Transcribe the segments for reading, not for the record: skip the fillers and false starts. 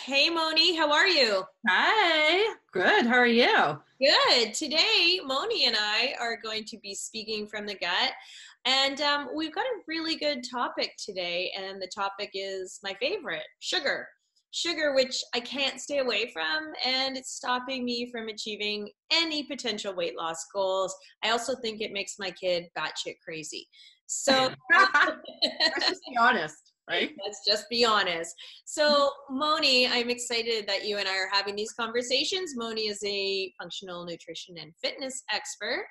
Hey Moni, how are you? Hi, good. How are you? Good. Today, Moni and I are going to be speaking from the gut, and we've got a really good topic today. And the topic is my favorite, sugar. Sugar, which I can't stay away from, and it's stopping me from achieving any potential weight loss goals. I also think it makes my kid batshit crazy. So Let's just be honest, right? let's just be honest. So, Moni, I'm excited that you and I are having these conversations. Moni is a functional nutrition and fitness expert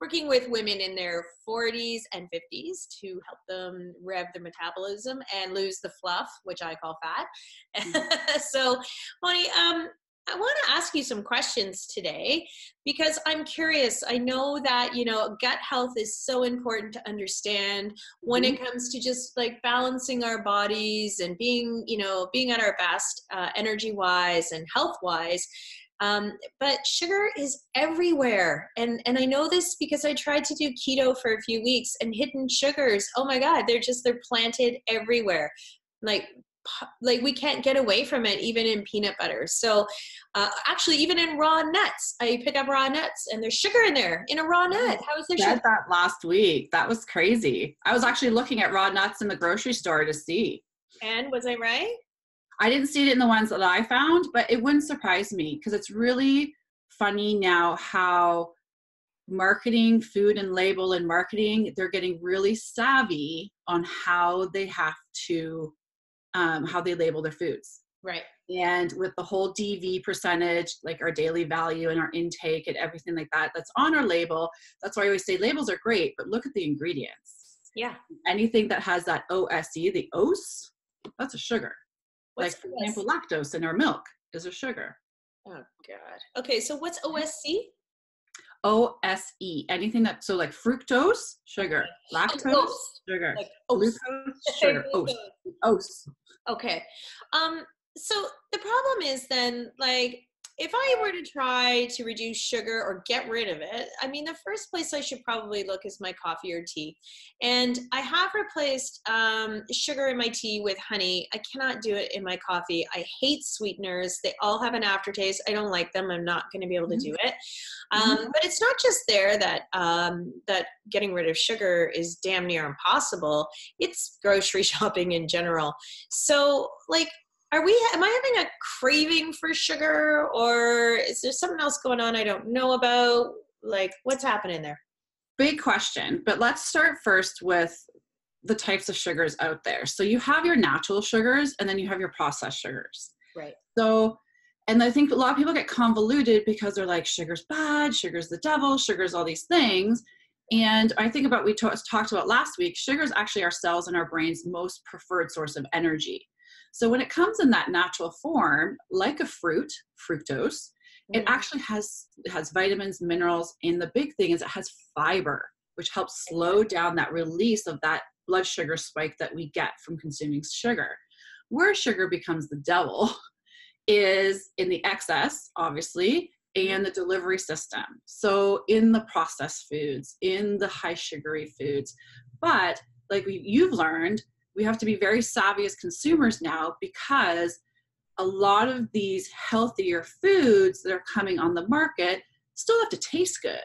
working with women in their 40s and 50s to help them rev their metabolism and lose the fluff, which I call fat. So, Moni, I want to ask you some questions today because I'm curious. I know that, gut health is so important to understand when Mhm. it comes to just like balancing our bodies and being at our best, energy wise and health wise. But sugar is everywhere. And I know this because I tried to do keto for a few weeks, and hidden sugars, oh my God, they're planted everywhere. Like, like we can't get away from it, even in peanut butter. So actually, even in raw nuts, I pick up raw nuts and there's sugar in there in a raw nut. How is there Said sugar? that last week. That was crazy. I was actually looking at raw nuts in the grocery store to see. And was I right? I didn't see it in the ones that I found, but it wouldn't surprise me because it's really funny now how marketing, food and label and marketing, they're getting really savvy on how they have to, how they label their foods. Right. And with the whole DV percentage, like our daily value and our intake and everything like that, that's on our label. That's why I always say labels are great, but look at the ingredients. Yeah. Anything that has that OSE, the OS, that's a sugar. What's Like, for OS? example, lactose in our milk is a sugar. Oh God. Okay, so what's OSC? OSE, anything that, so like fructose, sugar, Oh, lactose, ghost. sugar, Like OS. glucose, sugar, OS, OS. Okay. So the problem is then, like, if I were to try to reduce sugar or get rid of it, I mean, the first place I should probably look is my coffee or tea. And I have replaced sugar in my tea with honey. I cannot do it in my coffee. I hate sweeteners. They all have an aftertaste. I don't like them. I'm not going to be able to do it. Mhm. But it's not just there that that getting rid of sugar is damn near impossible. It's grocery shopping in general. So, like, am I having a craving for sugar, or is there something else going on I don't know about? Like, what's happening there? Big question, but let's start first with the types of sugars out there. So you have your natural sugars and then you have your processed sugars. Right. So, and I think a lot of people get convoluted because they're like, sugar's bad, sugar's the devil, sugar's all these things. And I think about, talked about last week, sugar is actually our cells and our brain's most preferred source of energy. So when it comes in that natural form, like a fruit, fructose, it Mhm. actually has vitamins, minerals, and the big thing is it has fiber, which helps slow down that release of that blood sugar spike that we get from consuming sugar. Where sugar becomes the devil is in the excess, obviously, and the delivery system. So in the processed foods, in the high sugary foods. But like you've learned, we have to be very savvy as consumers now because a lot of these healthier foods that are coming on the market still have to taste good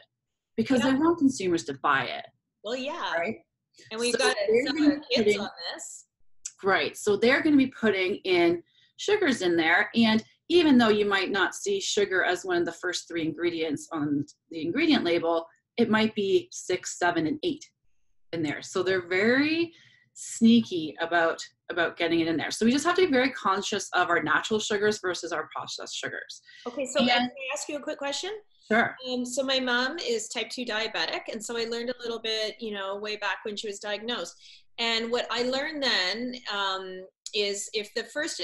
because Yeah. they want consumers to buy it, Well, yeah. right? And we've So got to they're sell going to our be kids putting on this. Right. So they're going to be putting in sugars in there. And even though you might not see sugar as one of the first three ingredients on the ingredient label, it might be 6, 7, and 8 in there. So they're very sneaky about getting it in there. So we just have to be very conscious of our natural sugars versus our processed sugars. Okay, so can And I ask you a quick question? sure. So my mom is type 2 diabetic, and so I learned a little bit, way back when she was diagnosed. And what I learned then is if the first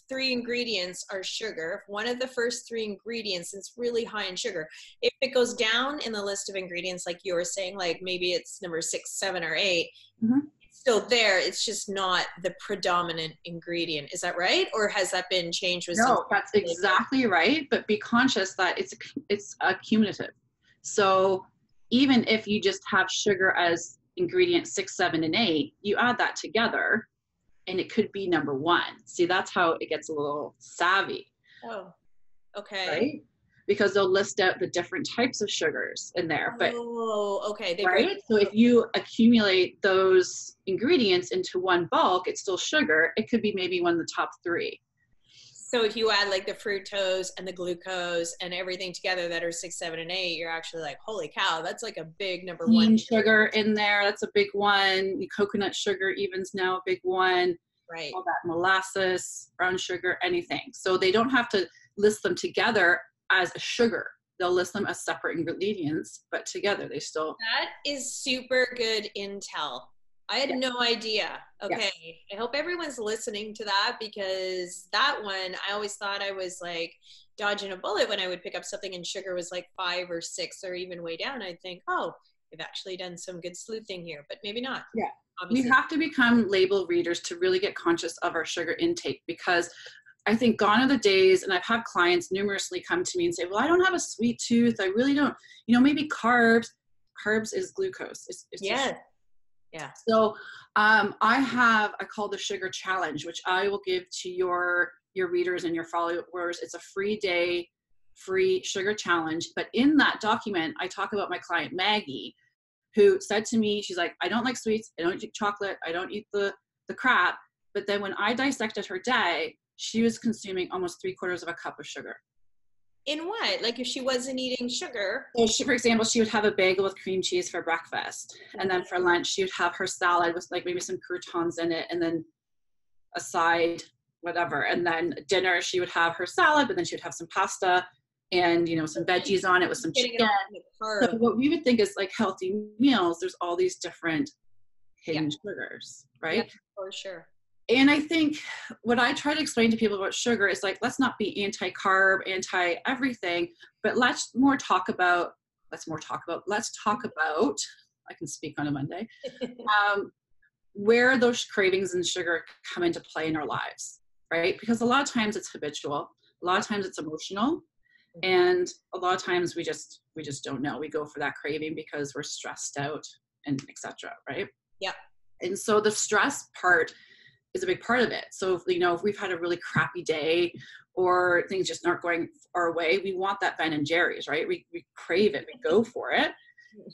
three ingredients are sugar, if one of the first three ingredients is really high in sugar, if it goes down in the list of ingredients, like you were saying, like maybe it's number 6, 7, or 8, Mhm. it's still there. It's just not the predominant ingredient. Is that right? Or has that been changed with some? No, that's exactly right. But be conscious that it's accumulative. So even if you just have sugar as ingredient 6, 7, and 8, you add that together, and it could be number one. See, that's how it gets a little savvy. Oh, okay. Right? Because they'll list out the different types of sugars in there. But Oh, okay. They break. right? So if you accumulate those ingredients into one bulk, it's still sugar. It could be maybe one of the top three. So if you add like the fructose and the glucose and everything together that are 6, 7, and 8, you're actually like, holy cow, that's like a big number one. Cane sugar in there, that's a big one. The coconut sugar even's now a big one. Right. All that molasses, brown sugar, anything. So they don't have to list them together as a sugar. They'll list them as separate ingredients, but together they still. That is super good intel. I had no idea. Okay. Yes. I hope everyone's listening to that, because that one, I always thought I was like dodging a bullet when I would pick up something and sugar was like 5 or 6 or even way down. I'd think, oh, they've actually done some good sleuthing here, but maybe not. Yeah. Obviously. We have to become label readers to really get conscious of our sugar intake, because I think gone are the days, and I've had clients numerously come to me and say, well, I don't have a sweet tooth. I really don't, maybe carbs. Carbs is glucose. It's yeah. Yeah. So I call the sugar challenge, which I will give to your readers and your followers. It's a free day, free sugar challenge. But in that document, I talk about my client, Maggie, who said to me, she's like, I don't like sweets. I don't eat chocolate. I don't eat the crap. But then when I dissected her day, she was consuming almost 3/4 of a cup of sugar. In what? Like if she wasn't eating sugar? So for example, she would have a bagel with cream cheese for breakfast. And then for lunch, she would have her salad with like maybe some croutons in it, and then a side, whatever. And then dinner, she would have her salad, but then she would have some pasta and, some veggies on it with some chicken. So what we would think is like healthy meals, there's all these different hidden sugars, right? Yeah, for sure. And I think what I try to explain to people about sugar is like, let's not be anti-carb, anti-everything, but let's talk about, I can speak on a Monday, where those cravings and sugar come into play in our lives, right? Because a lot of times it's habitual, a lot of times it's emotional, and a lot of times we just don't know. We go for that craving because we're stressed out and etc. right? Yeah. And so the stress part is a big part of it. So if we've had a really crappy day or things just aren't going our way, we want that Ben and Jerry's, right? We crave it, we go for it.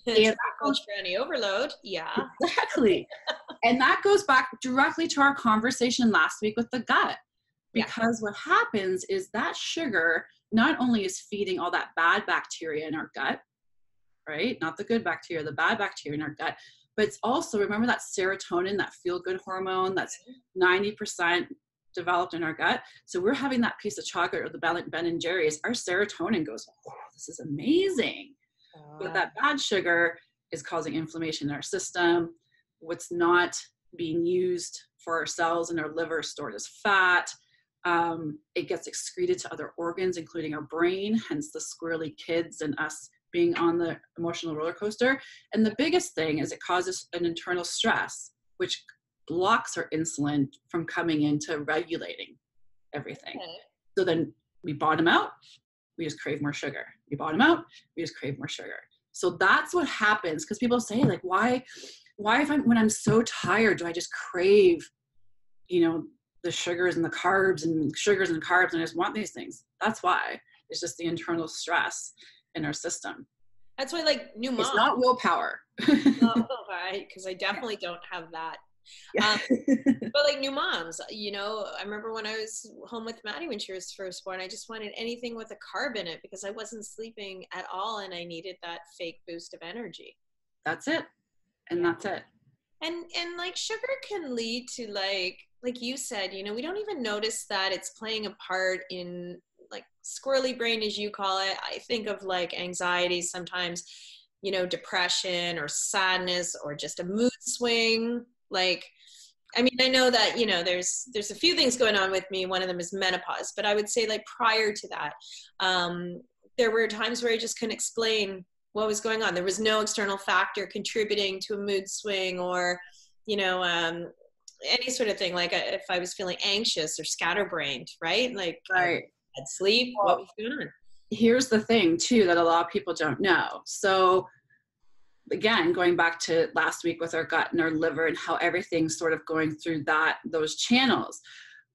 And brownie overload. Yeah. Exactly. And that goes back directly to our conversation last week with the gut. Because what happens is that sugar not only is feeding all that bad bacteria in our gut, right? Not the good bacteria, the bad bacteria in our gut. But it's also, remember that serotonin, that feel-good hormone that's 90% developed in our gut. So we're having that piece of chocolate or the Ben and Jerry's, our serotonin goes, oh, this is amazing. But that bad sugar is causing inflammation in our system. What's not being used for our cells in our liver stored as fat. It gets excreted to other organs, including our brain, hence the squirrely kids and us being on the emotional roller coaster. And the biggest thing is it causes an internal stress, which blocks our insulin from coming into regulating everything. Okay. So then we bottom out, we just crave more sugar. We bottom out, we just crave more sugar. So that's what happens, because people say like, why when I'm so tired, do I just crave, the sugars and the carbs and sugars and carbs, and I just want these things? That's why. It's just the internal stress in our system. That's why like new moms. It's not willpower. Oh, right, because I definitely don't have that. Yeah. But like new moms, I remember when I was home with Maddie when she was first born, I just wanted anything with a carb in it because I wasn't sleeping at all and I needed that fake boost of energy. That's it. And that's it. And like sugar can lead to like you said, we don't even notice that it's playing a part in like squirrely brain, as you call it. I think of like anxiety sometimes, depression or sadness or just a mood swing. Like, I mean, I know that, there's a few things going on with me. One of them is menopause, but I would say like prior to that, there were times where I just couldn't explain what was going on. There was no external factor contributing to a mood swing or, any sort of thing. Like if I was feeling anxious or scatterbrained, right? Like right. I'd sleep, what was going on? Here's the thing too, that a lot of people don't know. So again, going back to last week with our gut and our liver and how everything's sort of going through those channels.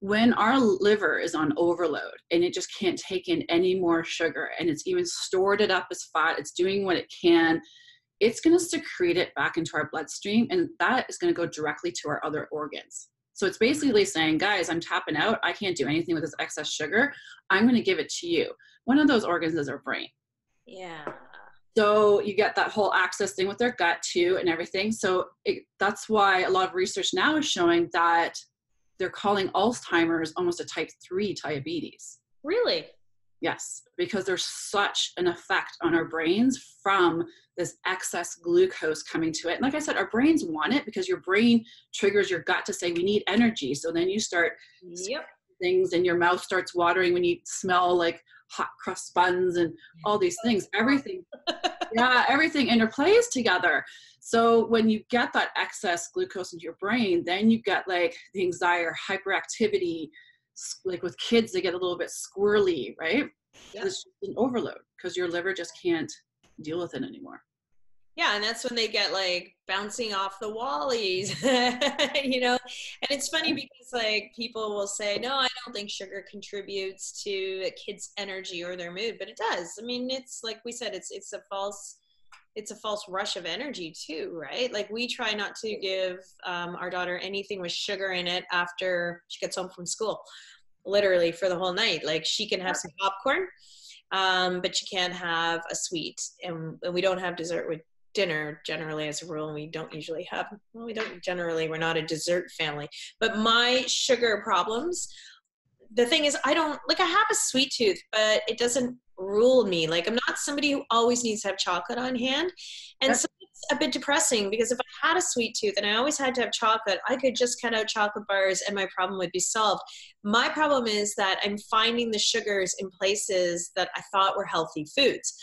When our liver is on overload and it just can't take in any more sugar, and it's even stored it up as fat, it's doing what it can, it's going to secrete it back into our bloodstream, and that is going to go directly to our other organs. So it's basically saying, guys, I'm tapping out. I can't do anything with this excess sugar. I'm going to give it to you. One of those organs is our brain. Yeah. So you get that whole access thing with their gut too and everything. So that's why a lot of research now is showing that they're calling Alzheimer's almost a type 3 diabetes. Really? Yes, because there's such an effect on our brains from this excess glucose coming to it. And like I said, our brains want it because your brain triggers your gut to say we need energy. So then you start things and your mouth starts watering when you smell like hot crust buns and all these things. Everything interplays together. So when you get that excess glucose into your brain, then you get like the anxiety or hyperactivity. Like with kids, they get a little bit squirrely, right? Yep. It's just an overload because your liver just can't deal with it anymore. Yeah, and that's when they get like bouncing off the wallies, you know. And it's funny because like people will say, no, I don't think sugar contributes to a kid's energy or their mood, but it does. I mean, it's like we said, it's a false rush of energy too, right? Like we try not to give our daughter anything with sugar in it after she gets home from school, literally for the whole night. Like she can have some popcorn, but she can't have a sweet, and we don't have dessert with dinner generally as a rule, and we're not a dessert family. But my sugar problems, the thing is, I have a sweet tooth, but it doesn't rule me. Like I'm not somebody who always needs to have chocolate on hand. And so it's a bit depressing because if I had a sweet tooth and I always had to have chocolate, I could just cut out chocolate bars and my problem would be solved. My problem is that I'm finding the sugars in places that I thought were healthy foods.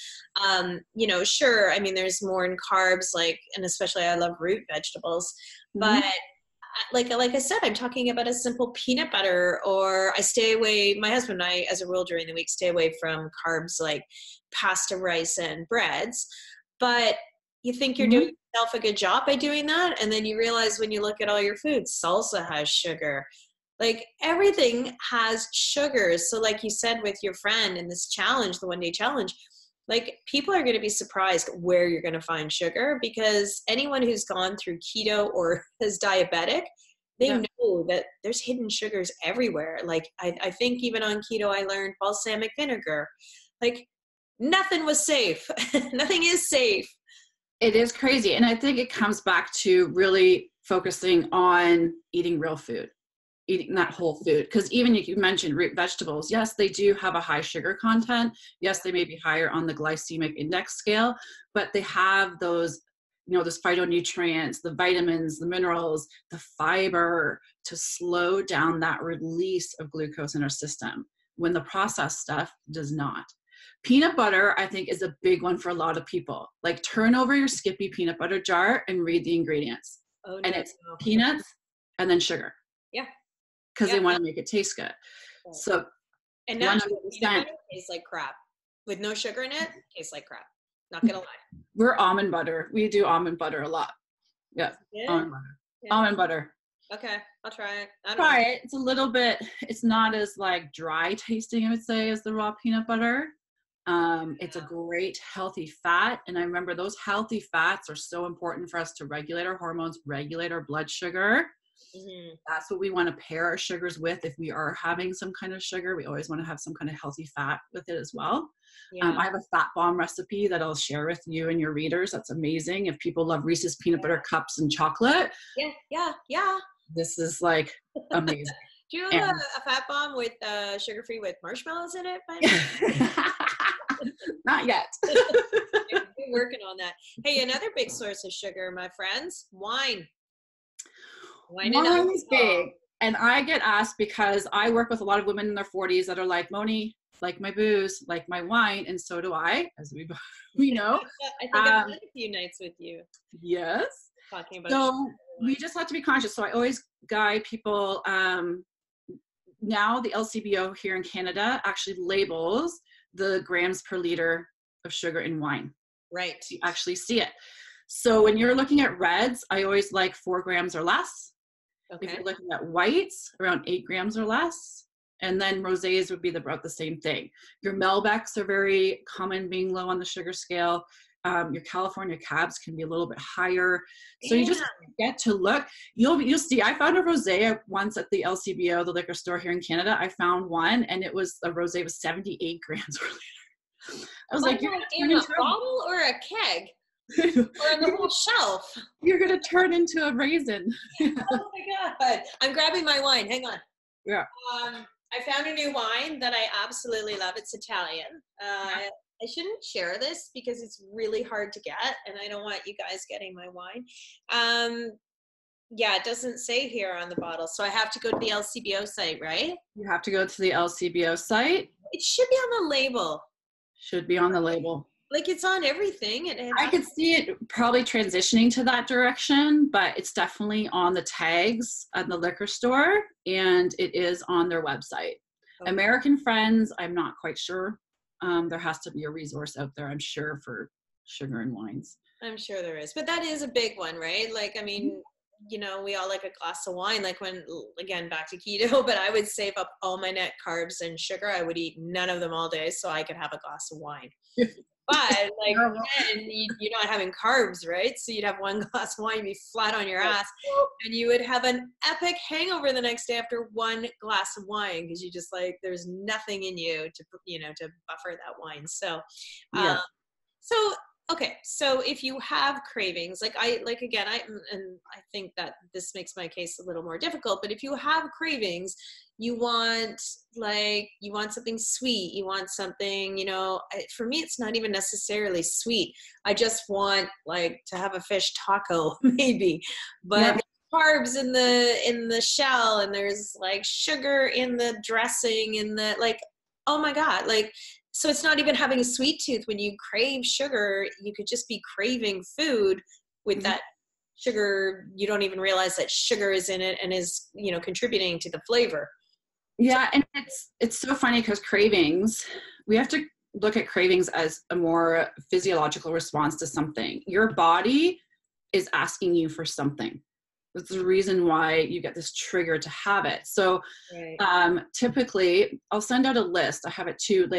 You know, sure, I mean, there's more in carbs, like, and especially I love root vegetables, but like I said, I'm talking about a simple peanut butter, or I stay away, my husband and I, as a rule during the week, stay away from carbs like pasta, rice, and breads. But you think you're doing yourself a good job by doing that. And then you realize when you look at all your foods, salsa has sugar. Like everything has sugars. So like you said with your friend in this challenge, the 1-day challenge, like people are going to be surprised where you're going to find sugar, because anyone who's gone through keto or is diabetic, they know that there's hidden sugars everywhere. Like I think even on keto, I learned balsamic vinegar, like nothing was safe. Nothing is safe. It is crazy. And I think it comes back to really focusing on eating real food, eating that whole food. Because even you mentioned root vegetables, yes, they do have a high sugar content. Yes, they may be higher on the glycemic index scale, but they have those, you know, those phytonutrients, the vitamins, the minerals, the fiber to slow down that release of glucose in our system when the processed stuff does not. Peanut butter, I think, is a big one for a lot of people. Like turn over your Skippy peanut butter jar and read the ingredients. Oh, no, and it's peanuts and then sugar. Yeah. Because they want to make it taste good. Right. So, and natural peanut butter tastes like crap. With no sugar in it, tastes like crap. Not gonna lie. We're almond butter. We do almond butter a lot. Yeah. Almond butter. Yeah. Almond butter. Okay, I'll try it. Try it. It's a little bit, it's not as like dry tasting, I would say, as the raw peanut butter. It's a great healthy fat. And I remember those healthy fats are so important for us to regulate our hormones, regulate our blood sugar. Mm-hmm. That's what we want to pair our sugars with. If we are having some kind of sugar, we always want to have some kind of healthy fat with it as well. Yeah. I have a fat bomb recipe that I'll share with you and your readers. That's amazing. If people love Reese's peanut butter cups and chocolate. Yeah. This is like amazing. Do you have a fat bomb with sugar-free with marshmallows in it? Not yet. We're working on that. Hey, another big source of sugar, my friends, wine. Wine is big. And I get asked because I work with a lot of women in their 40s that are like, Moni, like my booze, like my wine, and so do I, as we know. I think I've had a few nights with you. Yes. Talking about so we just have to be conscious. So I always guide people. Now the LCBO here in Canada actually labels the grams per liter of sugar in wine. Right. You actually see it. So when you're looking at reds, I always like 4 grams or less. Okay. If you're looking at whites, around 8 grams or less. And then rosés would be about the same thing. Your Malbecs are very common being low on the sugar scale. Your California Cabs can be a little bit higher. So you just get to look. You'll see. I found a rosé once at the LCBO, the liquor store here in Canada. I found one, and it was a rosé with 78 grams per liter. I was like, in a bottle or a keg? Or in the whole shelf? You're gonna turn into a raisin. Oh my God! I'm grabbing my wine. Hang on. Yeah. I found a new wine that I absolutely love. It's Italian. I shouldn't share this because it's really hard to get, and I don't want you guys getting my wine. Yeah, it doesn't say here on the bottle, so I have to go to the LCBO site, right? You have to go to the LCBO site. It should be on the label. Should be on the label. Like it's on everything. I could see it probably transitioning to that direction, but it's definitely on the tags at the liquor store, and it is on their website. Okay. American Friends, I'm not quite sure. There has to be a resource out there, I'm sure, for sugar and wines. I'm sure there is, but that is a big one, right? Like, I mean, you know, we all like a glass of wine, like when, again, back to keto, but I would save up all my net carbs and sugar. I would eat none of them all day so I could have a glass of wine. But like then you're not having carbs, right? So you'd have one glass of wine, be flat on your ass, and you would have an epic hangover the next day after one glass of wine because you just like there's nothing in you to to buffer that wine. So, okay, so if you have cravings, I think that this makes my case a little more difficult, but if you have cravings, you want something sweet, you want something, for me, it's not even necessarily sweet. I just want to have a fish taco maybe, but carbs in the shell, and there's sugar in the dressing, in the oh my God, so it's not even having a sweet tooth. When you crave sugar, you could just be craving food with that sugar. You don't even realize that sugar is in it and is, contributing to the flavor. Yeah. And it's so funny because cravings, we have to look at cravings as a more physiological response to something. Your body is asking you for something. That's the reason why you get this trigger to have it. So typically I'll send out a list. I have it too.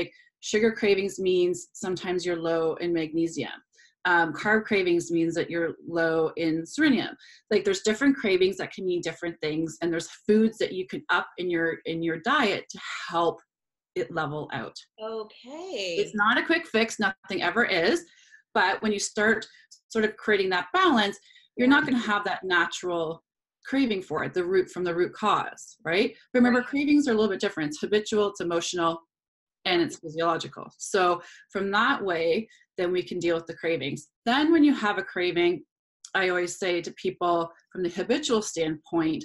Sugar cravings means sometimes you're low in magnesium. Carb cravings means that you're low in selenium. There's different cravings that can mean different things, and there's foods that you can up in your diet to help it level out. Okay. It's not a quick fix, nothing ever is, but when you start sort of creating that balance, you're not going to have that natural craving for it, from the root cause, right? Remember, cravings are a little bit different. It's habitual, it's emotional, and it's physiological. So from that way, then we can deal with the cravings. Then when you have a craving, I always say to people from the habitual standpoint,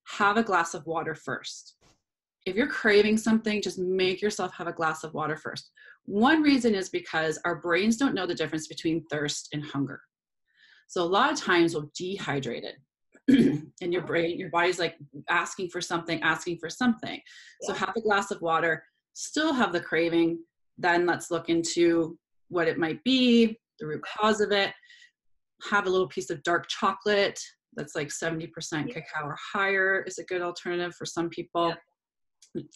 have a glass of water first. If you're craving something, just make yourself have a glass of water first. One reason is because our brains don't know the difference between thirst and hunger. So a lot of times we'll dehydrate it. And your body's asking for something. So have a glass of water, still have the craving, then let's look into what it might be, the root cause of it. Have a little piece of dark chocolate that's 70% cacao or higher is a good alternative for some people.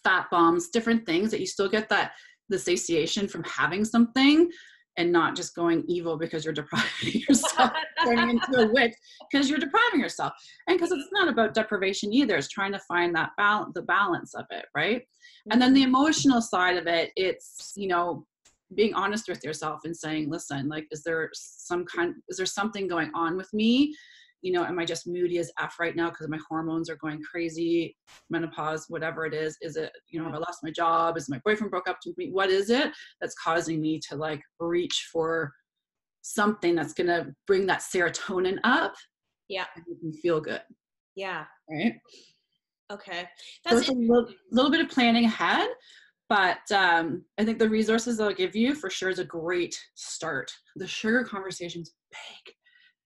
Fat bombs, different things that you still get the satiation from having something and not just going evil because you're depriving yourself, turning into a witch because you're depriving yourself. And because it's not about deprivation either, it's trying to find that the balance of it, right? And then the emotional side of it, it's, being honest with yourself and saying, listen, is there something going on with me? Am I just moody as F right now because my hormones are going crazy, menopause, whatever it is? Is it, have I lost my job? Is my boyfriend broke up with me? What is it that's causing me to reach for something that's going to bring that serotonin up? Yeah. And make me feel good. Yeah. Right. Okay. So it's a little bit of planning ahead, but I think the resources they'll give you for sure is a great start. The sugar conversation's big.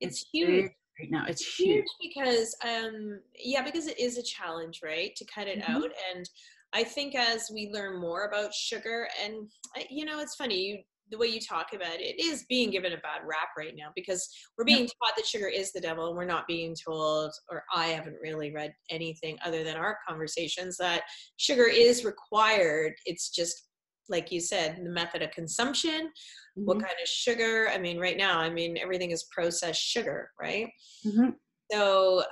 It's huge. Right now it's huge because because it is a challenge, right, to cut it out. And I think as we learn more about sugar, and it's funny, the way you talk about it is being given a bad rap right now, because we're Yep. being taught that sugar is the devil, and we're not being told, or I haven't really read anything other than our conversations, that sugar is required. It's just, like you said, the method of consumption, what Mhm. kind of sugar. I mean, right now, I mean, everything is processed sugar, right? Mhm. So,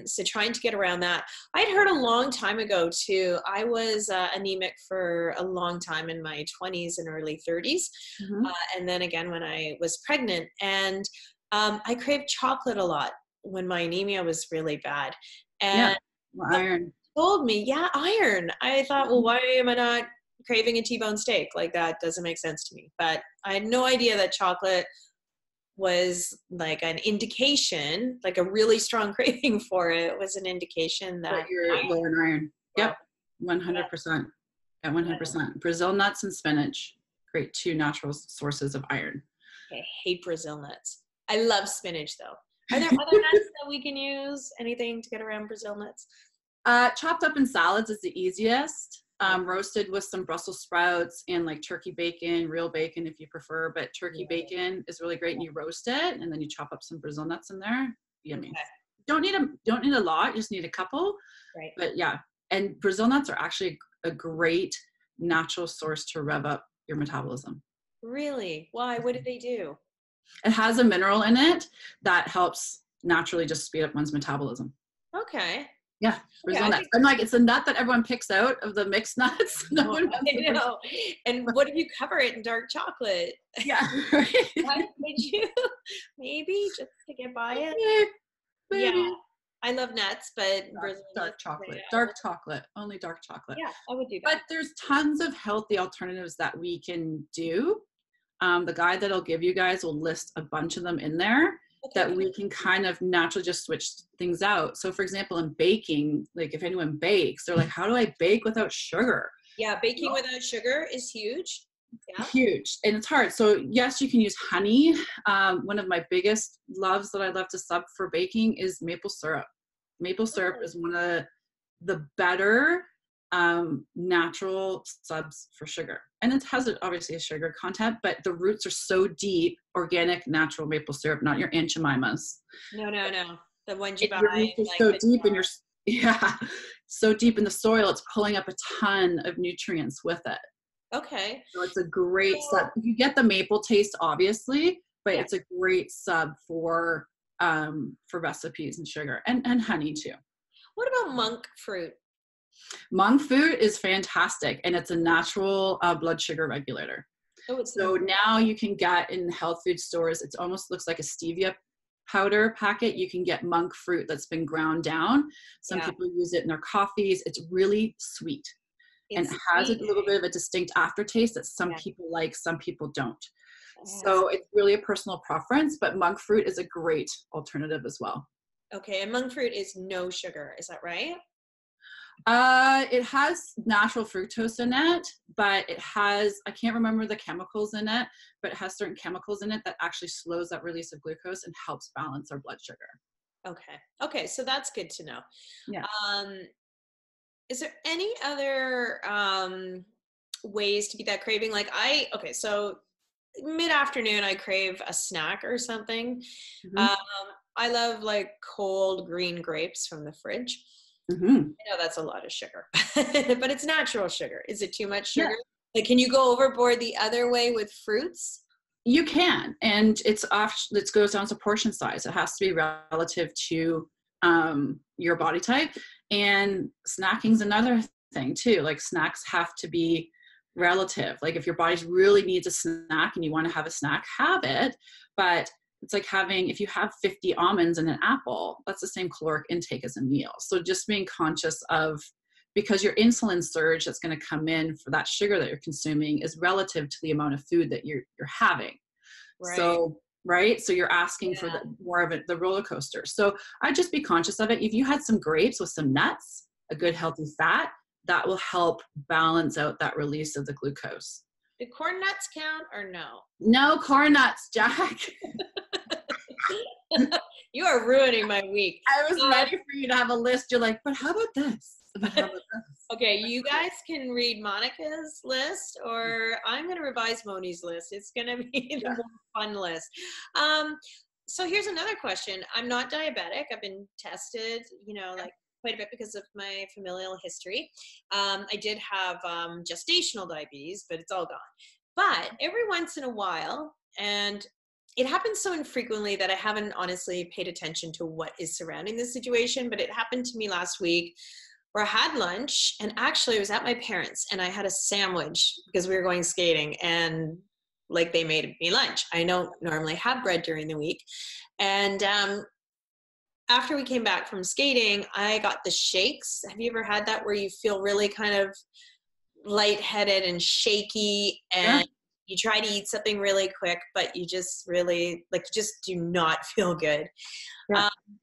so trying to get around that. I'd heard a long time ago too. I was anemic for a long time in my 20s and early 30s, Mhm. and then again when I was pregnant. And I craved chocolate a lot when my anemia was really bad. Yeah. And Well, the iron. told me, yeah, iron. I thought, well, why am I not craving a T-bone steak? Like, that doesn't make sense to me. But I had no idea that chocolate was like an indication, like a really strong craving for it was an indication But that you're low in iron. well, Yep. 100%. At yeah, 100%. Brazil nuts and spinach, great two natural sources of iron. I hate Brazil nuts. I love spinach though. Are there other nuts that we can use? Anything to get around Brazil nuts? Chopped up in salads is the easiest. Roasted with some Brussels sprouts and like turkey bacon, real bacon if you prefer, but turkey Yeah. bacon is really great. And you roast it and then you chop up some Brazil nuts in there. Yummy. Okay. Don't need a lot, you just need a couple. Right. But yeah, and Brazil nuts are actually a great natural source to rev up your metabolism. Really? Why? What did they do? It has a mineral in it that helps naturally just speed up one's metabolism. Okay. Yeah, Brazil Okay, nuts. I'm like, it's a nut that everyone picks out of the mixed nuts. No I one wants the know. And what if you cover it in dark chocolate? Yeah, right. Why would you? Maybe just to get by it. Maybe. Yeah, I love nuts, but Brazil Dark nuts, chocolate. yeah, Dark chocolate. Only dark chocolate. yeah, I would do that. But there's tons of healthy alternatives that we can do. The guide that I'll give you guys will list a bunch of them in there Okay, that good. we can kind of naturally just switch things out. So for example, in baking, like if anyone bakes, they're like, how do I bake without sugar? Yeah, baking without sugar is huge. Yeah. Huge, and it's hard. So yes, you can use honey. One of my biggest loves that I love to sub for baking is maple syrup. Maple syrup is one of the better natural subs for sugar, and it has obviously a sugar content, but the roots are so deep. Organic natural maple syrup, not your Aunt Jemima's. No. The ones you buy Your roots in, are like so the deep in jar. your so deep in the soil, it's pulling up a ton of nutrients with it. Okay. So it's a great sub. You get the maple taste, obviously, but Yeah. it's a great sub for recipes and sugar and honey too. What about monk fruit? Monk fruit is fantastic, and it's a natural blood sugar regulator. Oh, it's So now you can get in health food stores, it almost looks like a stevia powder packet. You can get monk fruit that's been ground down. Some yeah. people use it in their coffees. It's really sweet. And It's it has a sweet. little bit of a distinct aftertaste that some Yeah. people like, some people don't. Yes. So it's really a personal preference, but monk fruit is a great alternative as well. Okay, and monk fruit is no sugar. Is that right? It has natural fructose in it, but it has, I can't remember the chemicals in it, but it has certain chemicals in it that actually slows that release of glucose and helps balance our blood sugar. Okay, so that's good to know. Yeah. Is there any other ways to beat that craving? Like so mid-afternoon I crave a snack or something. Mm-hmm. I love like cold green grapes from the fridge. Mm-hmm. I know that's a lot of sugar, but it's natural sugar. Is it too much sugar? Yeah. Like, can you go overboard the other way with fruits? You can, and it goes down to portion size. It has to be relative to your body type, and snacking's another thing too. Like snacks have to be relative. Like if your body really needs a snack and you want to have a snack, have it. But it's like if you have 50 almonds and an apple, that's the same caloric intake as a meal. So just being conscious of, because your insulin surge that's going to come in for that sugar that you're consuming is relative to the amount of food that you're having. Right. So, right. So you're asking for more of the roller coaster. So I'd just be conscious of it. If you had some grapes with some nuts, a good healthy fat, that will help balance out that release of the glucose. Do corn nuts count or no? No corn nuts, Jack. You are ruining my week. I was ready for you to have a list. You're like, but how about this? Okay, you guys can read Monica's list, or I'm going to revise Moni's list. It's going to be the more fun list. So here's another question. I'm not diabetic. I've been tested, like quite a bit because of my familial history. I did have gestational diabetes, but it's all gone. But every once in a while, and it happens so infrequently that I haven't honestly paid attention to what is surrounding this situation, but it happened to me last week where I had lunch, and actually I was at my parents' and I had a sandwich because we were going skating, and like they made me lunch. I don't normally have bread during the week. And after we came back from skating, I got the shakes. Have you ever had that where you feel really kind of lightheaded and shaky, and you try to eat something really quick, but you just really, you just do not feel good?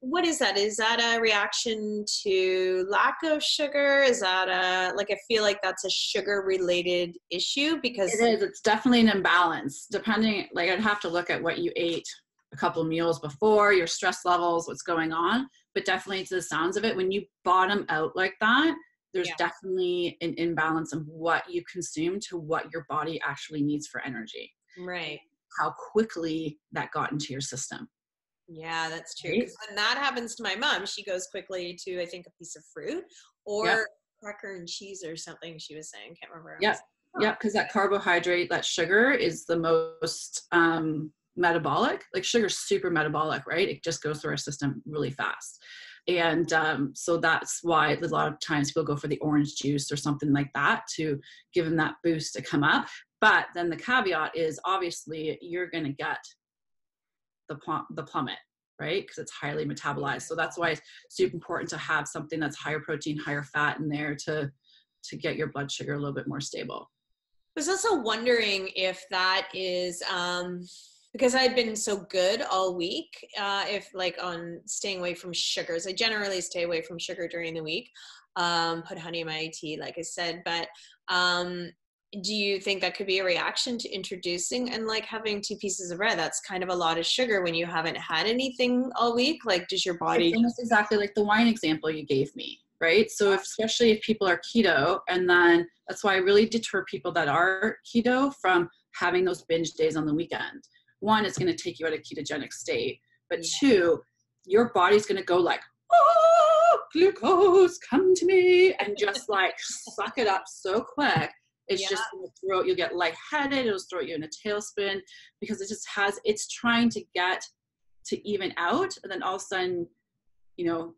What is that? Is that a reaction to lack of sugar? Is that I feel like that's a sugar related issue because it is. It's definitely an imbalance depending, I'd have to look at what you ate a couple of meals before, your stress levels, what's going on, but definitely to the sounds of it, when you bottom out like that, there's definitely an imbalance of what you consume to what your body actually needs for energy. Right. How quickly that got into your system. Yeah, that's true. Because when that happens to my mom, she goes quickly to, I think, a piece of fruit or cracker and cheese or something she was saying. Can't remember. Yeah, because that carbohydrate, that sugar is the most metabolic. Sugar's super metabolic, right? It just goes through our system really fast. And so that's why a lot of times people go for the orange juice or something like that to give them that boost to come up. But then the caveat is obviously you're going to get the plummet, right? Because it's highly metabolized. So that's why it's super important to have something that's higher protein, higher fat in there to get your blood sugar a little bit more stable. I was also wondering if that is because I've been so good all week, if on staying away from sugars. I generally stay away from sugar during the week, put honey in my tea, like I said, but do you think that could be a reaction to introducing and having 2 pieces of bread? That's kind of a lot of sugar when you haven't had anything all week. Does your body? It's exactly like the wine example you gave me, right? So especially if people are keto, and then that's why I really deter people that are keto from having those binge days on the weekend. 1, it's going to take you out of ketogenic state, but 2, your body's going to go oh, glucose, come to me, and just suck it up so quick. It's just going to throw, you'll get lightheaded, it'll throw you in a tailspin because it's trying to get to even out, and then all of a sudden, you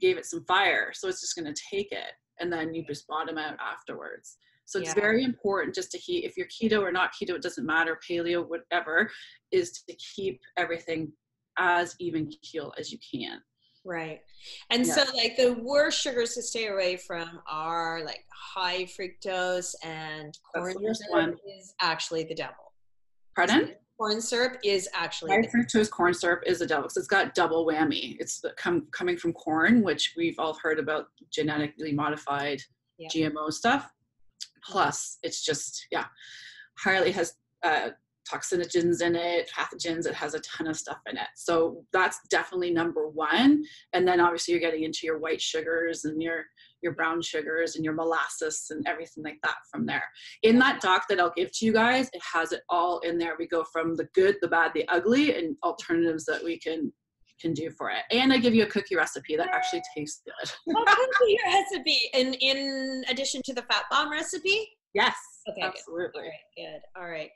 gave it some fire, so it's just going to take it, and then you just bottom out afterwards. So it's very important just to if you're keto or not keto, it doesn't matter, paleo, whatever, is to keep everything as even keel as you can. Right. And so the worst sugars to stay away from are high fructose, and corn syrup is actually the devil. Pardon? Corn syrup is actually high fructose corn syrup is the devil because it's got double whammy. It's coming from corn, which we've all heard about genetically modified GMO stuff. Plus, it's just highly has toxinogens in it, pathogens. It has a ton of stuff in it. So that's definitely number 1. And then obviously you're getting into your white sugars and your brown sugars and your molasses and everything like that from there. In that doc that I'll give to you guys, it has it all in there. We go from the good, the bad, the ugly, and alternatives that we can do for it. And I give you a cookie recipe that actually tastes good. Cookie recipe in addition to the fat bomb recipe? Yes. Okay, absolutely. Good. All right.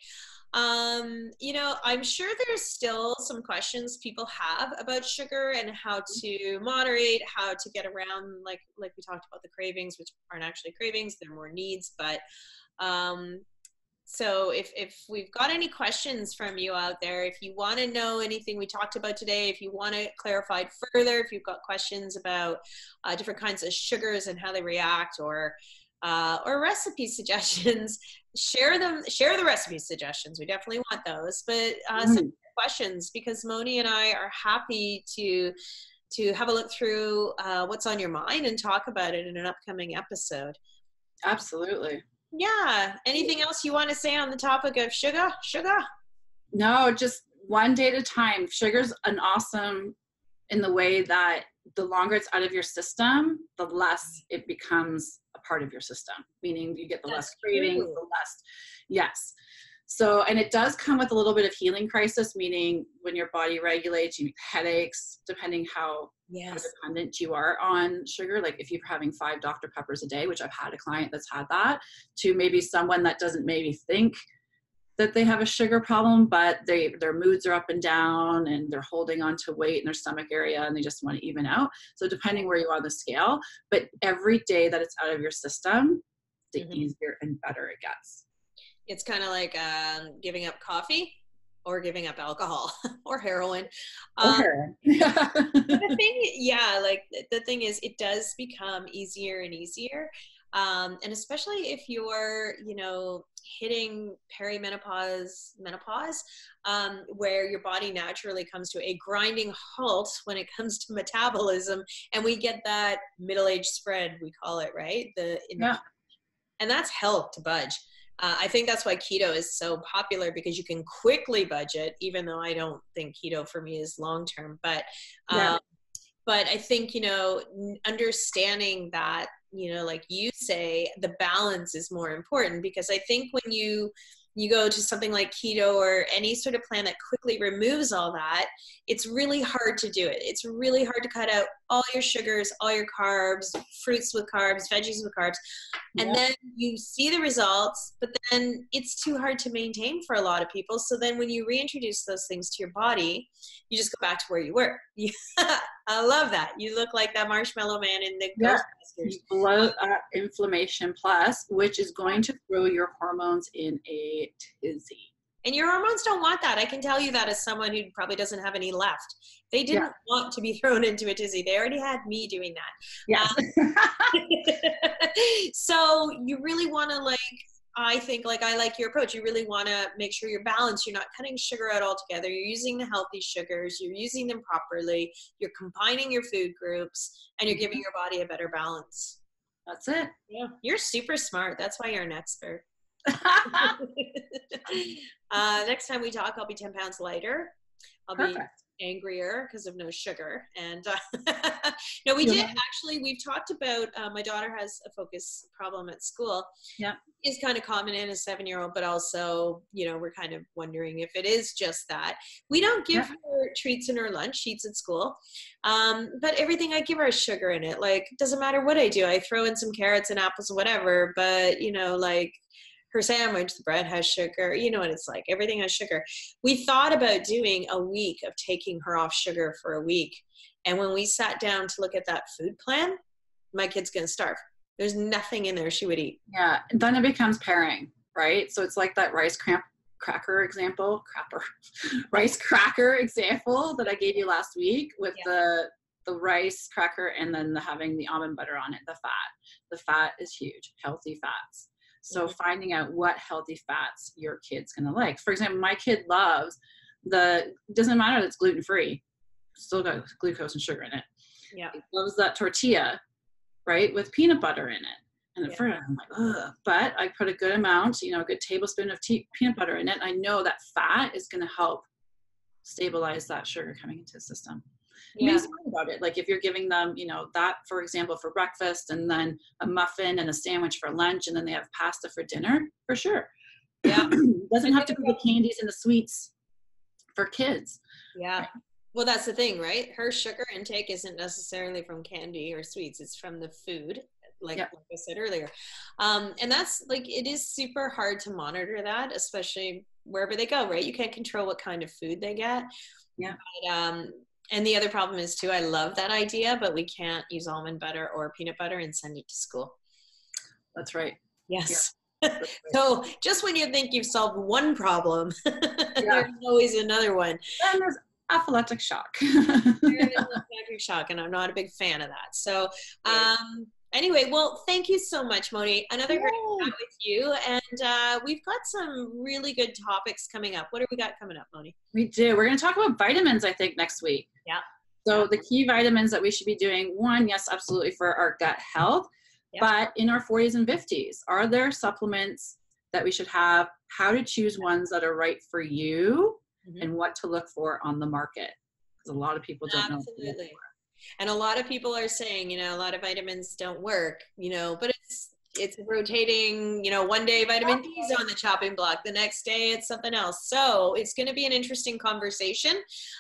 I'm sure there's still some questions people have about sugar and how to moderate, how to get around, like we talked about the cravings, which aren't actually cravings, they're more needs. But so if we've got any questions from you out there, if you want to know anything we talked about today, if you want it clarified further, if you've got questions about different kinds of sugars and how they react, or recipe suggestions, share the recipe suggestions. We definitely want those, but send questions, because Moni and I are happy to have a look through what's on your mind and talk about it in an upcoming episode. Absolutely. Yeah. Anything else you want to say on the topic of sugar? No, just one day at a time. Sugar's an awesome in the way that the longer it's out of your system, the less it becomes a part of your system, meaning you get the less cravings, the less, yes. So, and it does come with a little bit of healing crisis, meaning when your body regulates, you get headaches, depending how dependent you are on sugar. Like if you're having 5 Dr. Peppers a day, which I've had a client that's had that, to maybe someone that doesn't maybe think that they have a sugar problem, but their moods are up and down and they're holding on to weight in their stomach area and they just want to even out. So depending where you are on the scale, but every day that it's out of your system, the easier and better it gets. It's kind of like giving up coffee or giving up alcohol or heroin. The thing, like the thing is, it does become easier and easier. And especially if you're, hitting perimenopause, menopause, where your body naturally comes to a grinding halt when it comes to metabolism, and we get that middle-age spread, we call it, right? And that's hell to budge. I think that's why keto is so popular, because you can quickly budget, even though I don't think keto for me is long-term. But I think, understanding that, like you say, the balance is more important, because I think when you go to something like keto or any sort of plan that quickly removes all that, it's really hard to do it. It's really hard to cut out all your sugars, all your carbs, fruits with carbs, veggies with carbs. And then you see the results, but then it's too hard to maintain for a lot of people. So then when you reintroduce those things to your body, you just go back to where you were. I love that. You look like that marshmallow man in the Ghostbusters. You blow up inflammation plus, which is going to throw your hormones in a tizzy. And your hormones don't want that. I can tell you that as someone who probably doesn't have any left. They didn't want to be thrown into a tizzy. They already had me doing that. So you really want to, I think, I like your approach. You really want to make sure you're balanced. You're not cutting sugar out altogether. You're using the healthy sugars. You're using them properly. You're combining your food groups, and you're giving your body a better balance. That's it. Yeah. You're super smart. That's why you're an expert. Next time we talk, I'll be 10 pounds lighter. I'll be angrier because of no sugar. And no, we did actually, we've talked about, my daughter has a focus problem at school. Yeah. It's kind of common in a 7-year-old, but also, we're kind of wondering if it is just that. We don't give her treats in her lunch. She eats at school. But everything I give her has sugar in it. It doesn't matter what I do. I throw in some carrots and apples, whatever, but her sandwich, the bread has sugar, what it's like. Everything has sugar. We thought about doing a week of taking her off sugar for a week. And when we sat down to look at that food plan, my kid's going to starve. There's nothing in there she would eat. Yeah. And then it becomes pairing, right? So it's like that rice cracker example that I gave you last week with the rice cracker and then having the almond butter on it, the fat. The fat is huge, healthy fats. So finding out what healthy fats your kid's going to like. For example, my kid loves doesn't matter that it's gluten-free, still got glucose and sugar in it. Yeah. He loves that tortilla, right, with peanut butter in it. And at first I'm like, ugh. But I put a good amount, a good tablespoon of peanut butter in it. I know that fat is going to help stabilize that sugar coming into the system. Be smart about it. If you're giving them, that, for example, for breakfast, and then a muffin and a sandwich for lunch, and then they have pasta for dinner, for sure. Yeah. It doesn't have to be the candies and the sweets for kids. Yeah. Well, that's the thing, right? Her sugar intake isn't necessarily from candy or sweets. It's from the food, like I said earlier. And that's it is super hard to monitor that, especially wherever they go, right? You can't control what kind of food they get. Yeah. But, and the other problem is too, I love that idea, but we can't use almond butter or peanut butter and send it to school. That's right. Yes. Yeah. Right. So just when you think you've solved one problem, there's always another one. And there's anaphylactic shock. There is anaphylactic shock, and I'm not a big fan of that. So anyway, well, thank you so much, Moni. Another great chat with you. And we've got some really good topics coming up. What do we got coming up, Moni? We do. We're going to talk about vitamins, I think, next week. Yeah. So the key vitamins that we should be doing, one, yes, absolutely, for our gut health. Yeah. But in our 40s and 50s, are there supplements that we should have? How to choose ones that are right for you, and what to look for on the market? Because a lot of people don't know. Absolutely. And a lot of people are saying, a lot of vitamins don't work, but it's rotating, one day vitamin D is on the chopping block, the next day it's something else. So it's going to be an interesting conversation.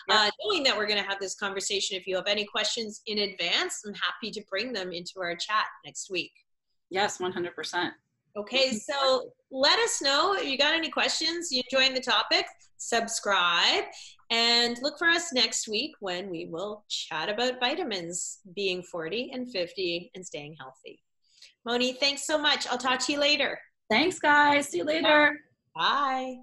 Knowing that we're going to have this conversation, if you have any questions in advance, I'm happy to bring them into our chat next week. Yes, 100%. Okay, so let us know if you got any questions, you enjoying the topic, subscribe, and look for us next week when we will chat about vitamins, being 40 and 50 and staying healthy. Moni, thanks so much. I'll talk to you later. Thanks, guys. See you later. Bye.